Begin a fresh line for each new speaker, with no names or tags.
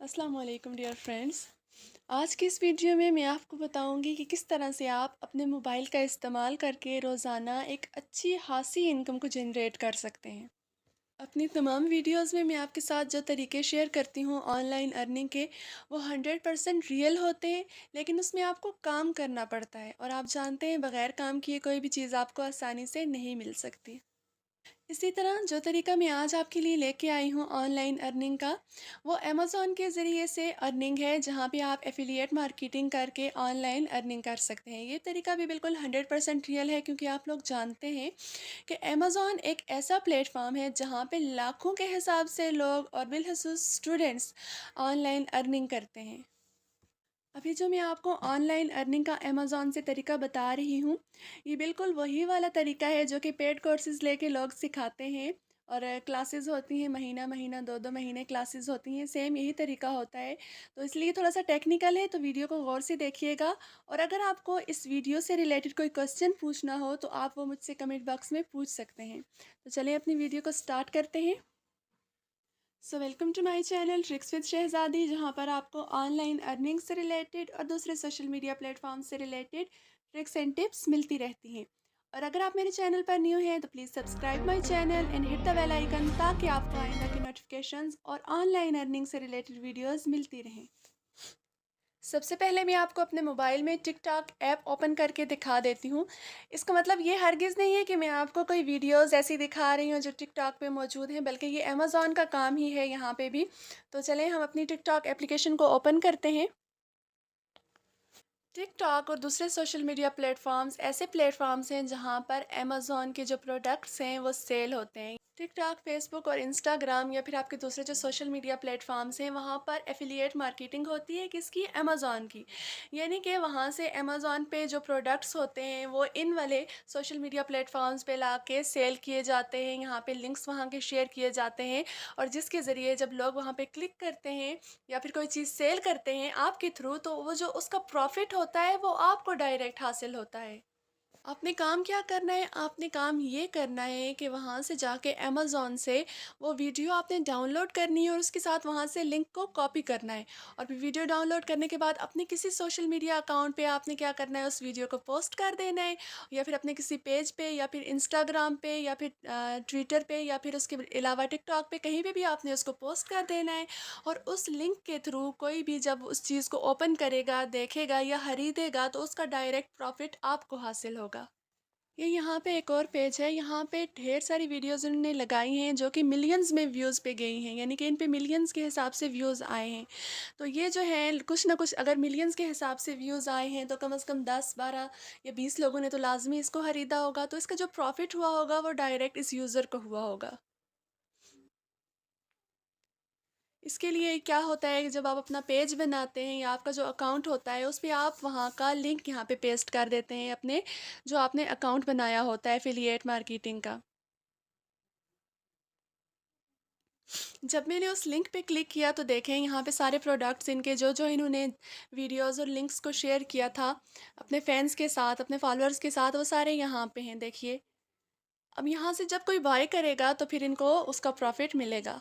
अस्सलाम वालेकुम dear friends. आज की इस वीडियो में मैं आपको बताऊंगी कि किस तरह से आप अपने मोबाइल का इस्तेमाल करके रोज़ाना एक अच्छी खासी इनकम को जनरेट कर सकते हैं। अपनी तमाम वीडियोस में मैं आपके साथ जो तरीके शेयर करती हूँ ऑनलाइन अर्निंग के, वो 100% रियल होते हैं। लेकिन उसमें आपको काम करना पड़ता है और आप जानते हैं बग़ैर काम किए कोई भी चीज़ आपको आसानी से नहीं मिल सकती। इसी तरह जो तरीका मैं आज आपके लिए लेके आई हूँ ऑनलाइन अर्निंग का, वो अमेज़ॉन के ज़रिए से अर्निंग है, जहाँ पे आप एफिलिएट मार्केटिंग करके ऑनलाइन अर्निंग कर सकते हैं। ये तरीका भी बिल्कुल 100% रियल है, क्योंकि आप लोग जानते हैं कि अमेज़ॉन एक ऐसा प्लेटफॉर्म है जहाँ पे लाखों के हिसाब से लोग और बिलखसूस स्टूडेंट्स ऑनलाइन अर्निंग करते हैं। अभी जो मैं आपको ऑनलाइन अर्निंग का अमेज़ॉन से तरीका बता रही हूँ, ये बिल्कुल वही वाला तरीका है जो कि पेड कोर्सेज़ लेके लोग सिखाते हैं। और क्लासेस होती हैं, महीना महीना 2-2 महीने क्लासेस होती हैं, सेम यही तरीका होता है। तो इसलिए थोड़ा सा टेक्निकल है, तो वीडियो को गौर से देखिएगा। और अगर आपको इस वीडियो से रिलेटेड कोई क्वेश्चन पूछना हो तो आप वो मुझसे कमेंट बॉक्स में पूछ सकते हैं। तो चलिए अपनी वीडियो को स्टार्ट करते हैं। So welcome to my channel tricks with Shahzadi, जहाँ पर आपको ऑनलाइन अर्निंग से रिलेटेड और दूसरे सोशल मीडिया प्लेटफॉर्म से रिलेटेड ट्रिक्स एंड टिप्स मिलती रहती हैं। और अगर आप मेरे चैनल पर न्यू हैं तो please subscribe my channel and hit the bell icon, ताकि आपको आइंदा की नोटिफिकेशंस और ऑनलाइन अर्निंग से रिलेटेड वीडियोस मिलती रहें। सबसे पहले मैं आपको अपने मोबाइल में टिकटॉक ऐप ओपन करके दिखा देती हूँ। इसका मतलब ये हरगिज़ नहीं है कि मैं आपको कोई वीडियोस ऐसी दिखा रही हूँ जो टिकटॉक पे मौजूद हैं, बल्कि ये अमेज़ॉन का काम ही है यहाँ पे भी। तो चलें हम अपनी टिकटॉक एप्लीकेशन को ओपन करते हैं। टिकटॉक और दूसरे सोशल मीडिया प्लेटफॉर्म्स ऐसे प्लेटफॉर्म्स हैं जहाँ पर अमेज़ॉन के जो प्रोडक्ट्स हैं वो सेल होते हैं। टिकटॉक, फेसबुक और इंस्टाग्राम या फिर आपके दूसरे जो सोशल मीडिया प्लेटफॉर्म्स हैं, वहाँ पर एफिलिएट मार्केटिंग होती है, किसकी? अमेज़ॉन की। यानी कि वहाँ से अमेज़ॉन पे जो प्रोडक्ट्स होते हैं वो इन वाले सोशल मीडिया प्लेटफॉर्म्स पे ला के सेल किए जाते हैं। यहाँ पे लिंक्स वहाँ के शेयर किए जाते हैं, और जिसके ज़रिए जब लोग वहाँ पे क्लिक करते हैं या फिर कोई चीज़ सेल करते हैं आपके थ्रू, तो वो जो उसका प्रॉफिट होता है वो आपको डायरेक्ट हासिल होता है। आपने काम क्या करना है? आपने काम ये करना है कि वहाँ से जाके अमेज़ॉन से वो वीडियो आपने डाउनलोड करनी है और उसके साथ वहाँ से लिंक को कॉपी करना है। और फिर वीडियो डाउनलोड करने के बाद अपने किसी सोशल मीडिया अकाउंट पे आपने क्या करना है, उस वीडियो को पोस्ट कर देना है, या फिर अपने किसी पेज पे या फिर इंस्टाग्राम पे या फिर ट्विटर पे या फिर उसके अलावा टिकटॉक पे, कहीं पे भी आपने उसको पोस्ट कर देना है। और उस लिंक के थ्रू कोई भी जब उस चीज़ को ओपन करेगा, देखेगा या खरीदेगा, तो उसका डायरेक्ट प्रॉफिट आपको हासिल होगा। ये यहाँ पे एक और पेज है, यहाँ पे ढेर सारी वीडियोज़ उन्होंने लगाई हैं जो कि मिलियंस में व्यूज़ पे गई हैं, यानी कि इन पे मिलियंस के हिसाब से व्यूज़ आए हैं। तो ये जो है कुछ ना कुछ, अगर मिलियंस के हिसाब से व्यूज़ आए हैं तो कम से कम 10, 12 या 20 लोगों ने तो लाजमी इसको खरीदा होगा। तो इसका जो प्रॉफिट हुआ होगा वो डायरेक्ट इस यूज़र को हुआ होगा। इसके लिए क्या होता है कि जब आप अपना पेज बनाते हैं या आपका जो अकाउंट होता है, उस पे आप वहाँ का लिंक यहाँ पे पेस्ट कर देते हैं, अपने जो आपने अकाउंट बनाया होता है एफिलिएट मार्केटिंग का। जब मैंने उस लिंक पे क्लिक किया तो देखें यहाँ पे सारे प्रोडक्ट्स इनके जो जो इन्होंने वीडियोस और लिंक्स को शेयर किया था अपने फैंस के साथ, अपने फॉलोअर्स के साथ, वो सारे यहाँ पे हैं, देखिए। अब यहाँ से जब कोई बाय करेगा तो फिर इनको उसका प्रॉफिट मिलेगा।